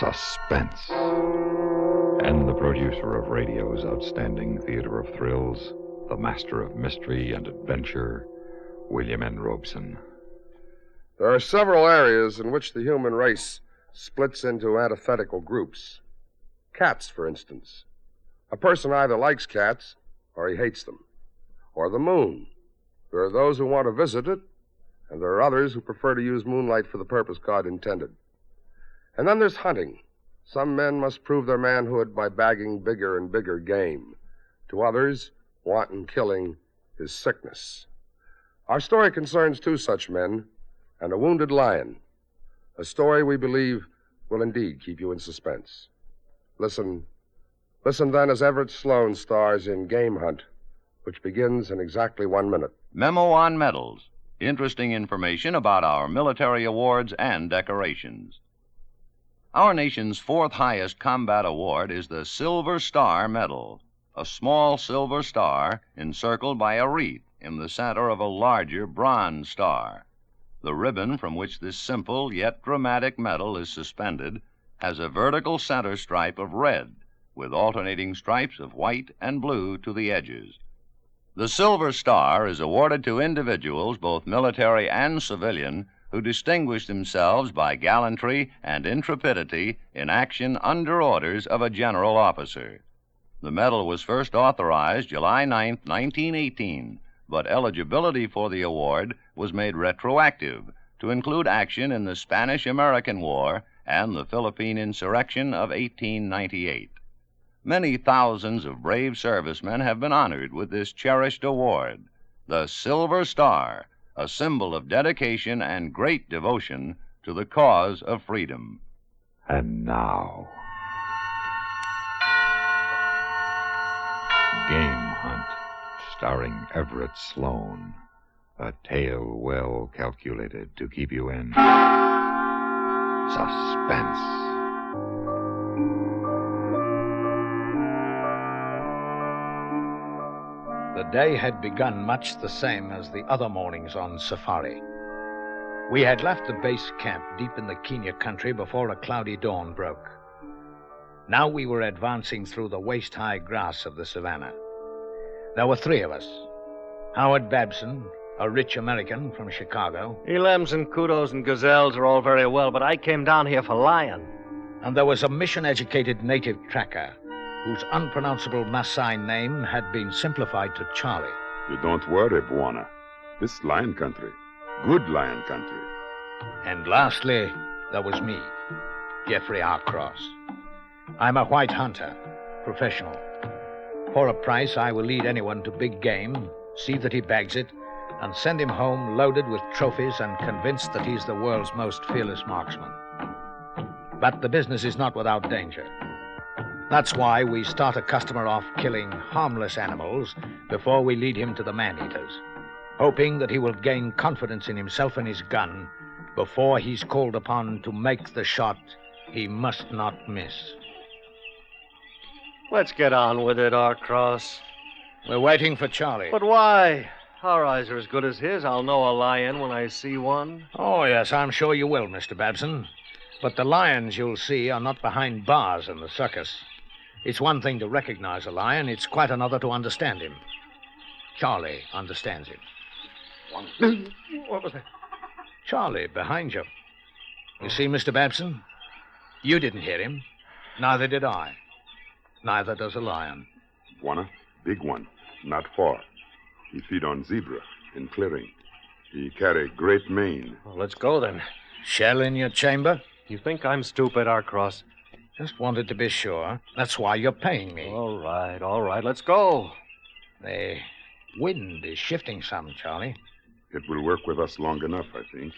Suspense. And the producer of radio's outstanding theater of thrills, the master of mystery and adventure, William N. Robeson. There are several areas in which the human race splits into antithetical groups. Cats, for instance. A person either likes cats or he hates them. Or the moon. There are those who want to visit it, and there are others who prefer to use moonlight for the purpose God intended. And then there's hunting. Some men must prove their manhood by bagging bigger and bigger game. To others, wanton killing is sickness. Our story concerns two such men and a wounded lion. A story we believe will indeed keep you in suspense. Listen then as Everett Sloane stars in Game Hunt, which begins in exactly 1 minute. Memo on medals. Interesting information about our military awards and decorations. Our nation's fourth highest combat award is the Silver Star Medal, a small silver star encircled by a wreath in the center of a larger bronze star. The ribbon from which this simple yet dramatic medal is suspended has a vertical center stripe of red, with alternating stripes of white and blue to the edges. The Silver Star is awarded to individuals, both military and civilian, who distinguish themselves by gallantry and intrepidity in action under orders of a general officer. The medal was first authorized July 9, 1918, but eligibility for the award was made retroactive to include action in the Spanish-American War and the Philippine insurrection of 1898. Many thousands of brave servicemen have been honored with this cherished award, the Silver Star, a symbol of dedication and great devotion to the cause of freedom. And now, Game Hunt, starring Everett Sloane. A tale well calculated to keep you in suspense. The day had begun much the same as the other mornings on safari. We had left the base camp deep in the Kenya country before a cloudy dawn broke. Now we were advancing through the waist-high grass of the savannah. There were three of us. Howard Babson, a rich American from Chicago. Elims and kudos and gazelles are all very well, but I came down here for lion. And there was a mission-educated native tracker whose unpronounceable Maasai name had been simplified to Charlie. You don't worry, Bwana. This lion country. Good lion country. And lastly, there was me, Jeffrey R. Cross. I'm a white hunter, professional. For a price, I will lead anyone to big game, see that he bags it, and send him home loaded with trophies and convinced that he's the world's most fearless marksman. But the business is not without danger. That's why we start a customer off killing harmless animals before we lead him to the man-eaters, hoping that he will gain confidence in himself and his gun before he's called upon to make the shot he must not miss. Let's get on with it, R. Cross. We're waiting for Charlie. But why? Our eyes are as good as his. I'll know a lion when I see one. Oh, yes, I'm sure you will, Mr. Babson. But the lions you'll see are not behind bars in the circus. It's one thing to recognize a lion. It's quite another to understand him. Charlie understands him. What was that? Charlie, behind you. You see, Mr. Babson? You didn't hear him. Neither did I. Neither does a lion. Bwana, big one, not far. He feed on zebra in clearing. He carry great mane. Well, let's go then. Shell in your chamber? You think I'm stupid, R. Cross? Just wanted to be sure. That's why you're paying me. All right. Let's go. The wind is shifting some, Charlie. It will work with us long enough, I think.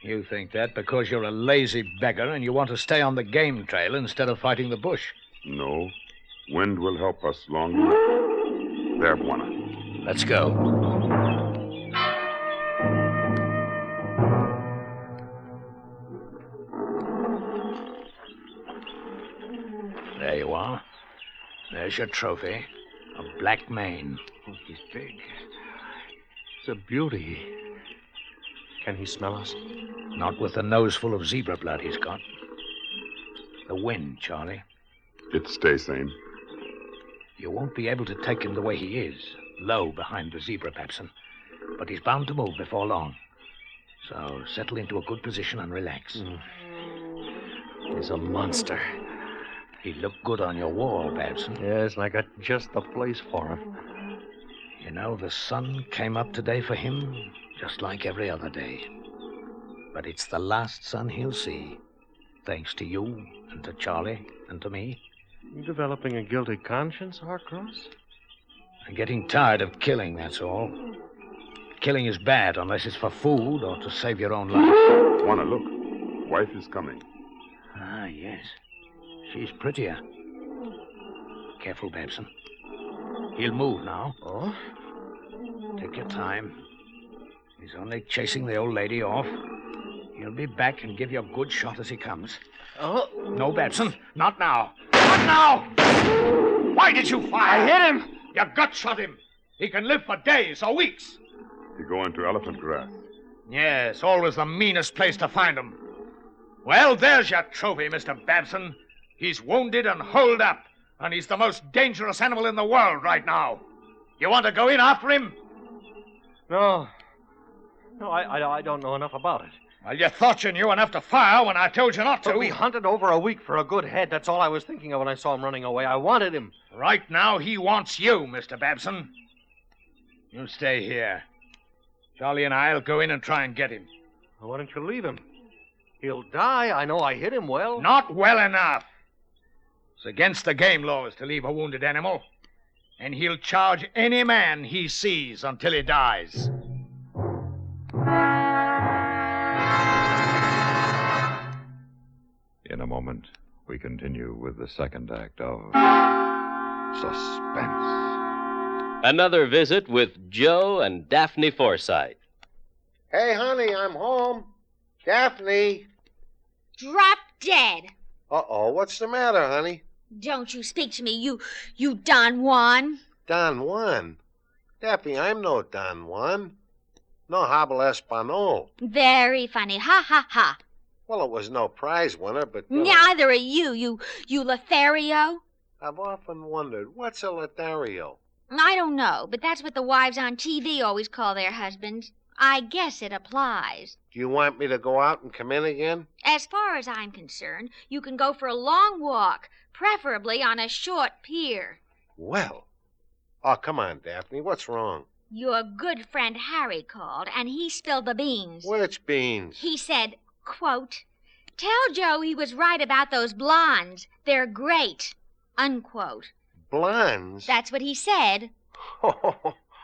You think that because you're a lazy beggar and you want to stay on the game trail instead of fighting the bush? No. Wind will help us long enough. There, Bwana. Let's go. There you are. There's your trophy. A black mane. Oh, he's big. It's a beauty. Can he smell us? Not with the nose full of zebra blood he's got. The wind, Charlie. It stays same. You won't be able to take him the way he is, low behind the zebra, Babson. But he's bound to move before long. So settle into a good position and relax. He's a monster. He looked good on your wall, Babson. Yes, and I got just the place for him. You know, the sun came up today for him, just like every other day. But it's the last sun he'll see, thanks to you and to Charlie and to me. You developing a guilty conscience, Harcross? I'm getting tired of killing, that's all. Killing is bad unless it's for food or to save your own life. Wanna look. Wife is coming. Ah, yes. She's prettier. Careful, Babson. He'll move now. Oh? Take your time. He's only chasing the old lady off. He'll be back and give you a good shot as he comes. Oh? No, Babson. Not now. Not now! Why did you fire? I hit him! You gut shot him. He can live for days or weeks. He go into elephant grass. Yes, always the meanest place to find him. Well, there's your trophy, Mr. Babson. He's wounded and holed up, and he's the most dangerous animal in the world right now. You want to go in after him? No. No, I don't know enough about it. Well, you thought you knew enough to fire when I told you not to. But we hunted over a week for a good head. That's all I was thinking of when I saw him running away. I wanted him. Right now, he wants you, Mr. Babson. You stay here. Charlie and I'll go in and try and get him. Well, why don't you leave him? He'll die. I know I hit him well. Not well enough. It's against the game laws to leave a wounded animal. And he'll charge any man he sees until he dies. In a moment, we continue with the second act of Suspense. Another visit with Joe and Daphne Forsythe. Hey, honey, I'm home. Daphne. Drop dead. Uh-oh, what's the matter, honey? Don't you speak to me, you Don Juan. Don Juan? Daphne, I'm no Don Juan. No habla español. Very funny. Ha, ha, ha. Well, it was no prize winner, but... Neither are you Lothario. I've often wondered, what's a Lothario? I don't know, but that's what the wives on TV always call their husbands. I guess it applies. Do you want me to go out and come in again? As far as I'm concerned, you can go for a long walk, preferably on a short pier. Well. Oh, come on, Daphne. What's wrong? Your good friend Harry called, and he spilled the beans. Which beans? He said, quote, "Tell Joe he was right about those blondes. They're great," unquote. Blondes? That's what he said.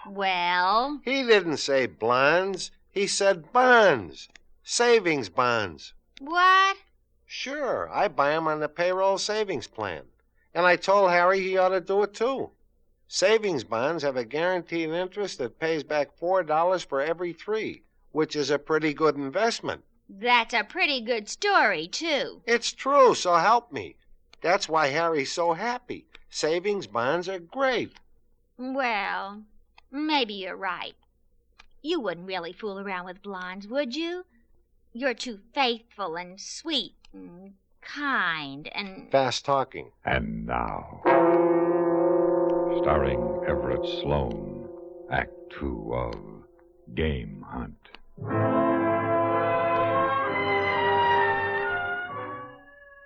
Well? He didn't say blondes. He said bonds. Savings bonds. What? Sure, I buy 'em on the payroll savings plan. And I told Harry he ought to do it, too. Savings bonds have a guaranteed interest that pays back $4 for every 3, which is a pretty good investment. That's a pretty good story, too. It's true, so help me. That's why Harry's so happy. Savings bonds are great. Well, maybe you're right. You wouldn't really fool around with blondes, would you? You're too faithful and sweet and kind and... Fast talking. And now, starring Everett Sloane, Act 2 of Game Hunt.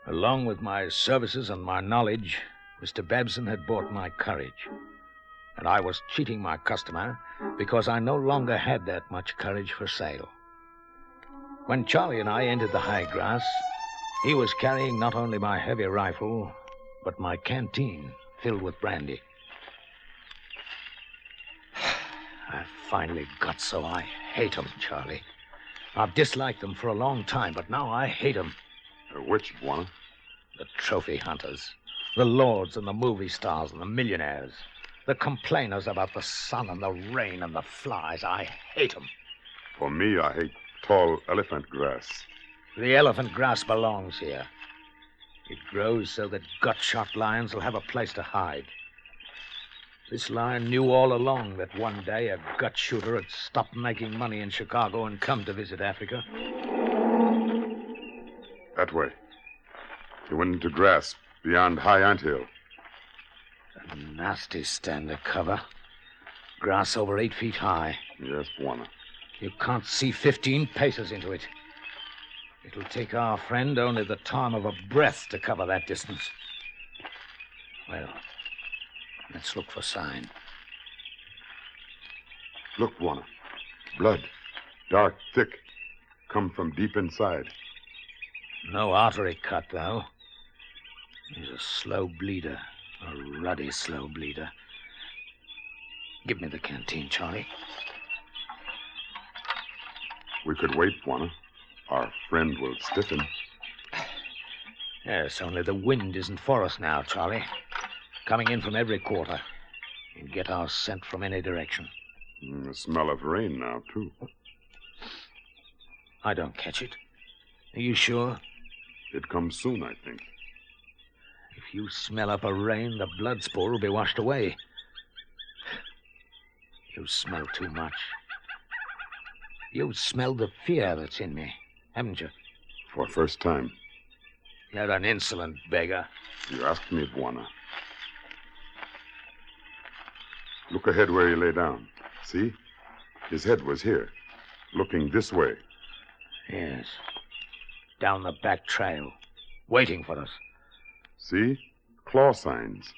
Along with my services and my knowledge, Mr. Babson had bought my courage. And I was cheating my customer because I no longer had that much courage for sale. When Charlie and I entered the high grass, he was carrying not only my heavy rifle, but my canteen filled with brandy. I finally got so I hate them, Charlie. I've disliked them for a long time, but now I hate them. Which one? The trophy hunters, the lords and the movie stars and the millionaires, the complainers about the sun and the rain and the flies. I hate them. For me, I hate tall elephant grass. The elephant grass belongs here. It grows so that gut-shot lions will have a place to hide. This lion knew all along that one day a gut shooter had stopped making money in Chicago and come to visit Africa. That way. He went into grass beyond High Anthill. A nasty stand of cover. Grass over 8 feet high. Yes, Bwana. You can't see 15 paces into it. It'll take our friend only the time of a breath to cover that distance. Well, let's look for sign. Look, Bwana. Blood. Dark, thick. Come from deep inside. No artery cut, though. He's a slow bleeder. A ruddy slow bleeder. Give me the canteen, Charlie. We could wait, Bwana. Our friend will stiffen. Yes, only the wind isn't for us now, Charlie. Coming in from every quarter. We'll get our scent from any direction. The smell of rain now, too. I don't catch it. Are you sure? It comes soon, I think. If you smell up a rain, the blood spore will be washed away. You smell too much. You've smelled the fear that's in me, haven't you? For first time. You're an insolent beggar. You asked me, Bwana. Look ahead where he lay down. See? His head was here, looking this way. Yes. Down the back trail, waiting for us. See? Claw signs.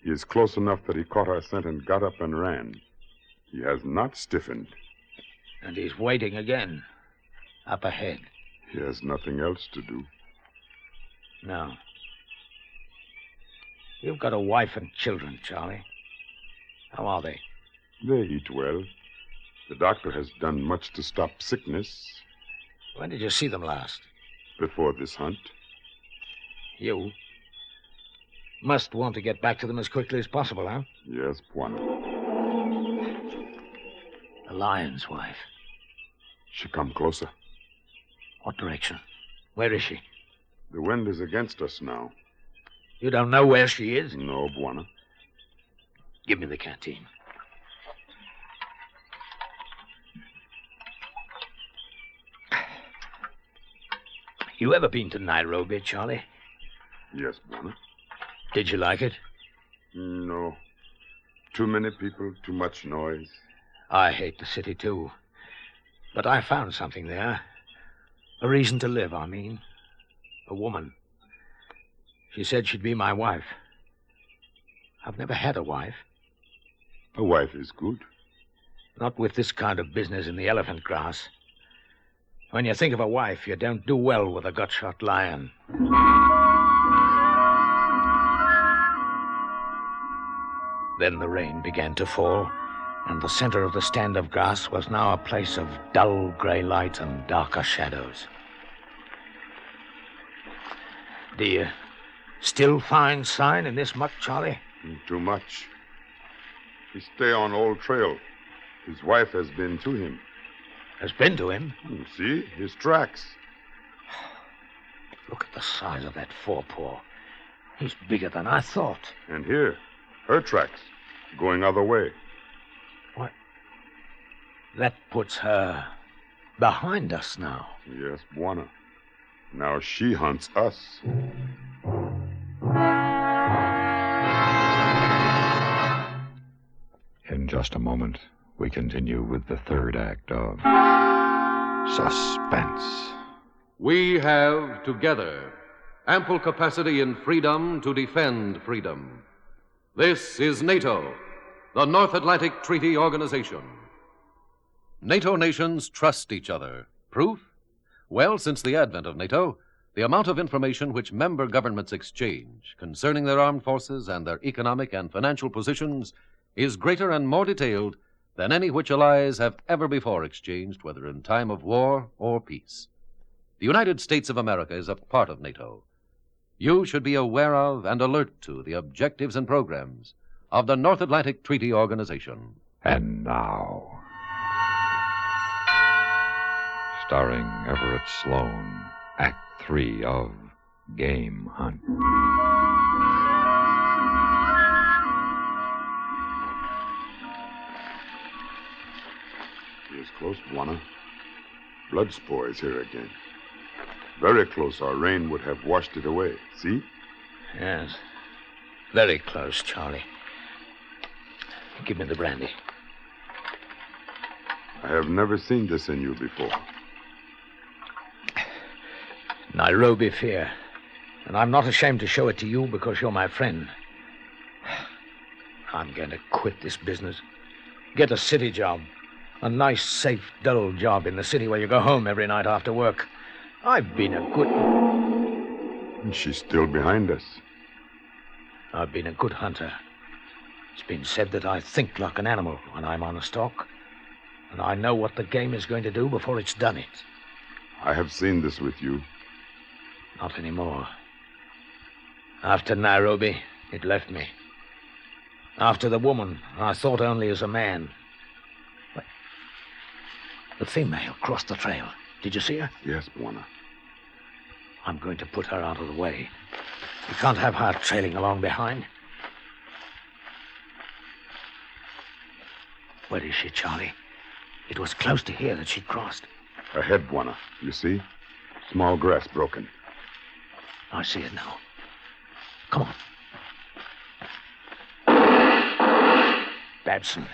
He is close enough that he caught our scent and got up and ran. He has not stiffened. And he's waiting again, up ahead. He has nothing else to do. No. You've got a wife and children, Charlie. How are they? They eat well. The doctor has done much to stop sickness. When did you see them last? Before this hunt. You must want to get back to them as quickly as possible, huh? Yes, Bwana. The lion's wife. She come closer. What direction? Where is she? The wind is against us now. You don't know where she is? No, Bwana. Give me the canteen. You ever been to Nairobi, Charlie? Yes, Bwana. Did you like it? No. Too many people, too much noise. I hate the city, too. But I found something there. A reason to live, I mean. A woman. She said she'd be my wife. I've never had a wife. A wife is good. Not with this kind of business in the elephant grass. When you think of a wife, you don't do well with a gut-shot lion. Then the rain began to fall, and the center of the stand of grass was now a place of dull gray light and darker shadows. Do you still find sign in this muck, Charlie? Too much. He stay on old trail. His wife has been to him. Has been to him? See? His tracks. Look at the size of that forepaw. He's bigger than I thought. And here, her tracks, going other way. What? That puts her behind us now. Yes, Bwana. Now she hunts us. In just a moment, we continue with the third act of Suspense. We have, together, ample capacity and freedom to defend freedom. This is NATO, the North Atlantic Treaty Organization. NATO nations trust each other. Proof? Well, since the advent of NATO, the amount of information which member governments exchange concerning their armed forces and their economic and financial positions is greater and more detailed than any which allies have ever before exchanged, whether in time of war or peace. The United States of America is a part of NATO. You should be aware of and alert to the objectives and programs of the North Atlantic Treaty Organization. And now, starring Everett Sloane, Act 3 of Game Hunt. He is close, Bwana. Blood spore is here again. Very close, or rain would have washed it away. See? Yes. Very close, Charlie. Give me the brandy. I have never seen this in you before. Nairobi fear. And I'm not ashamed to show it to you because you're my friend. I'm going to quit this business. Get a city job. A nice, safe, dull job in the city where you go home every night after work. I've been a good... And she's still behind us. I've been a good hunter. It's been said that I think like an animal when I'm on a stalk. And I know what the game is going to do before it's done it. I have seen this with you. Not anymore. After Nairobi, it left me. After the woman, I thought only as a man. But the female crossed the trail. Did you see her? Yes, Bwana. I'm going to put her out of the way. You can't have her trailing along behind. Where is she, Charlie? It was close to here that she crossed. Ahead, Bwana. You see? Small grass broken. I see it now. Come on. Babson.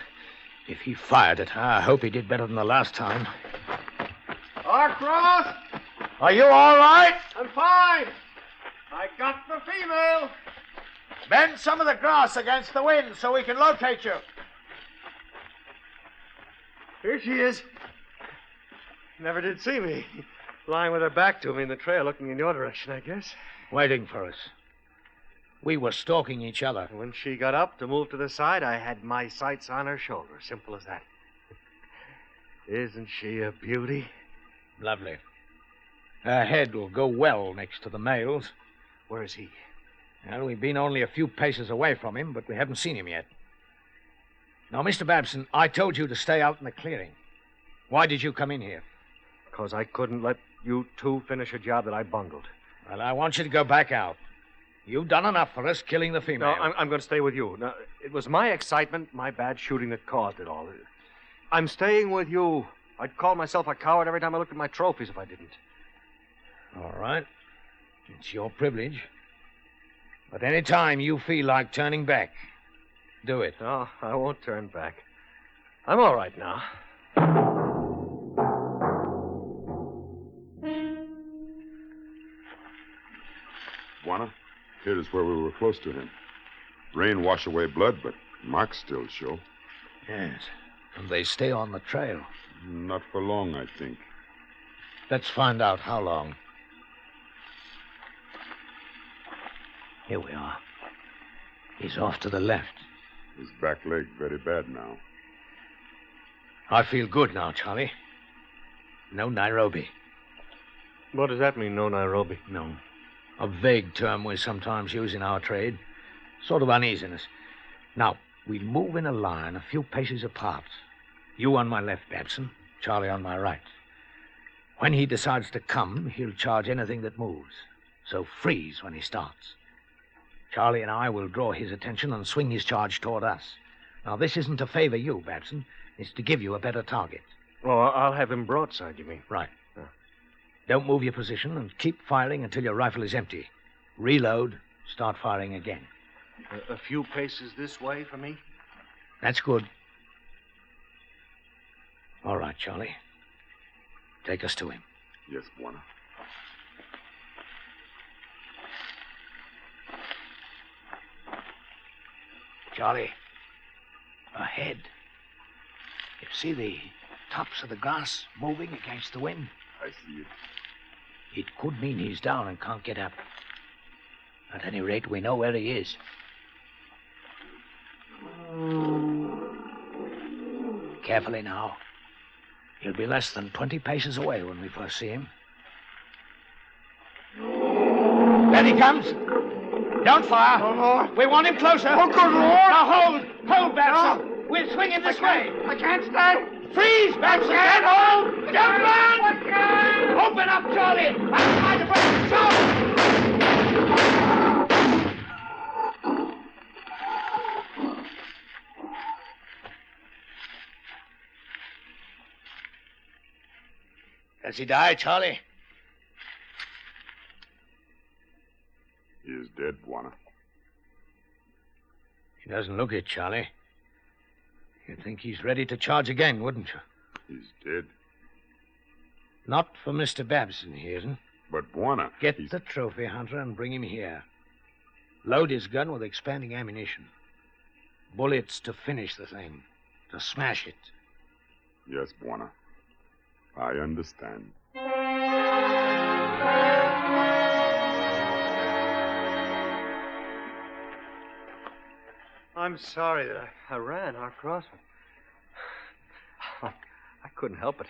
If he fired at her, I hope he did better than the last time. Cross! Are you all right? I'm fine. I got the female. Bend some of the grass against the wind so we can locate you. Here she is. Never did see me. Lying with her back to me in the trail, looking in your direction, I guess. Waiting for us. We were stalking each other. When she got up to move to the side, I had my sights on her shoulder. Simple as that. Isn't she a beauty? Lovely. Her head will go well next to the male's. Where is he? Well, we've been only a few paces away from him, but we haven't seen him yet. Now, Mr. Babson, I told you to stay out in the clearing. Why did you come in here? Because I couldn't let you two finish a job that I bungled. Well, I want you to go back out. You've done enough for us killing the female. No, I'm going to stay with you. Now, it was my excitement, my bad shooting that caused it all. I'm staying with you. I'd call myself a coward every time I looked at my trophies if I didn't. All right. It's your privilege. But any time you feel like turning back, do it. No, I won't turn back. I'm all right now. Bwana, here is where we were close to him. Rain wash away blood, but marks still show. Yes. And they stay on the trail. Not for long, I think. Let's find out how long. Here we are. He's off to the left. His back leg very bad now. I feel good now, Charlie. No Nairobi. What does that mean, no Nairobi? No. A vague term we sometimes use in our trade. Sort of uneasiness. Now, we'll move in a line a few paces apart. You on my left, Babson. Charlie on my right. When he decides to come, he'll charge anything that moves. So freeze when he starts. Charlie and I will draw his attention and swing his charge toward us. Now, this isn't to favor you, Babson. It's to give you a better target. Oh, I'll have him broadside, you mean? Right. Don't move your position and keep firing until your rifle is empty. Reload, start firing again. A few paces this way for me? That's good. All right, Charlie. Take us to him. Yes, Bwana. Charlie, ahead. You see the tops of the grass moving against the wind? I see it. It could mean he's down and can't get up. At any rate, we know where he is. Carefully now. He'll be less than 20 paces away when we first see him. There he comes. Don't fire. Oh, Lord. We want him closer. Oh, good Lord. Now hold. Hold, Babson. No. We'll swing him this way. I can't stay. Freeze, Babson. Can't hold. hold. Don't run. I can't. Open up, Charlie. Outside the front. Shoot. Does he die, Charlie? He is dead, Buana. He doesn't look it, Charlie. You'd think he's ready to charge again, wouldn't you? He's dead. Not for Mr. Babson, he isn't. But Buana... Get the trophy hunter and bring him here. Load his gun with expanding ammunition. Bullets to finish the thing. To smash it. Yes, Buana. I understand. I'm sorry that I ran across him. I couldn't help it.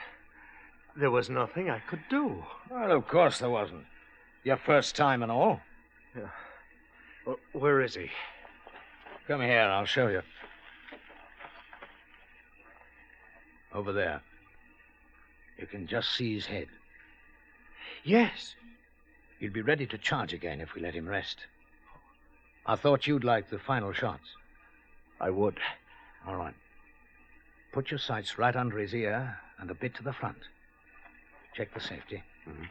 There was nothing I could do. Well, of course there wasn't. Your first time and all. Yeah. Well, where is he? Come here, I'll show you. Over there. You can just see his head. Yes. He'll be ready to charge again if we let him rest. I thought you'd like the final shots. I would. All right. Put your sights right under his ear and a bit to the front. Check the safety. Mm-hmm.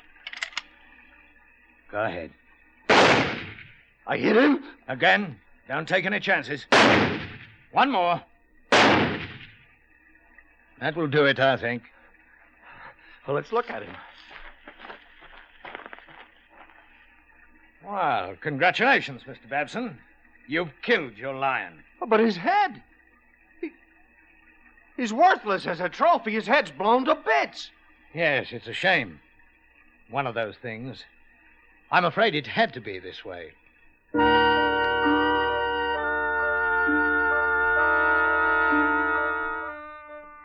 Go ahead. I hit him? Again. Don't take any chances. One more. That will do it, I think. Well, let's look at him. Well, congratulations, Mr. Babson. You've killed your lion. Oh, but his head. He's worthless as a trophy. His head's blown to bits. Yes, it's a shame. One of those things. I'm afraid it had to be this way.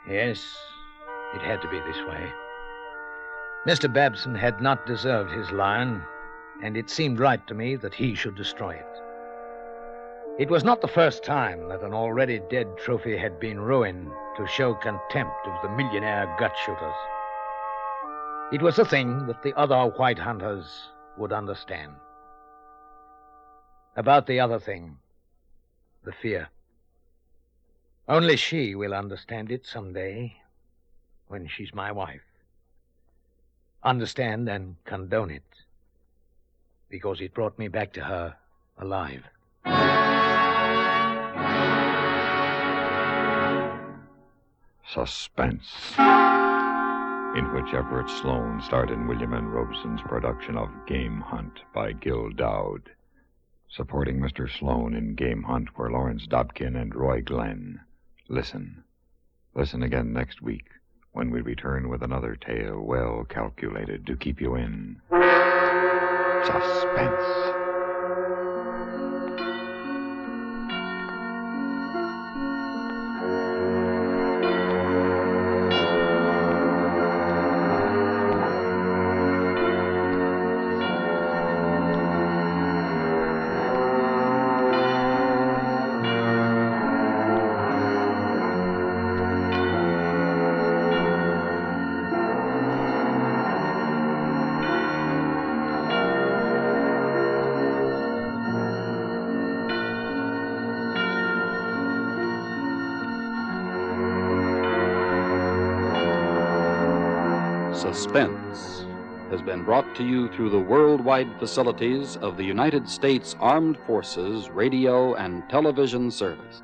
Yes, it had to be this way. Mr. Babson had not deserved his lion, and it seemed right to me that he should destroy it. It was not the first time that an already dead trophy had been ruined to show contempt of the millionaire gut shooters. It was a thing that the other white hunters would understand. About the other thing, the fear. Only she will understand it someday, when she's my wife. Understand and condone it, because it brought me back to her alive. Suspense, in which Everett Sloane starred in William N. Robeson's production of Game Hunt by Gil Doud. Supporting Mr. Sloane in Game Hunt were Lawrence Dobkin and Roy Glenn. Listen again next week when we return with another tale well calculated to keep you in suspense. Suspense has been brought to you through the worldwide facilities of the United States Armed Forces Radio and Television Service.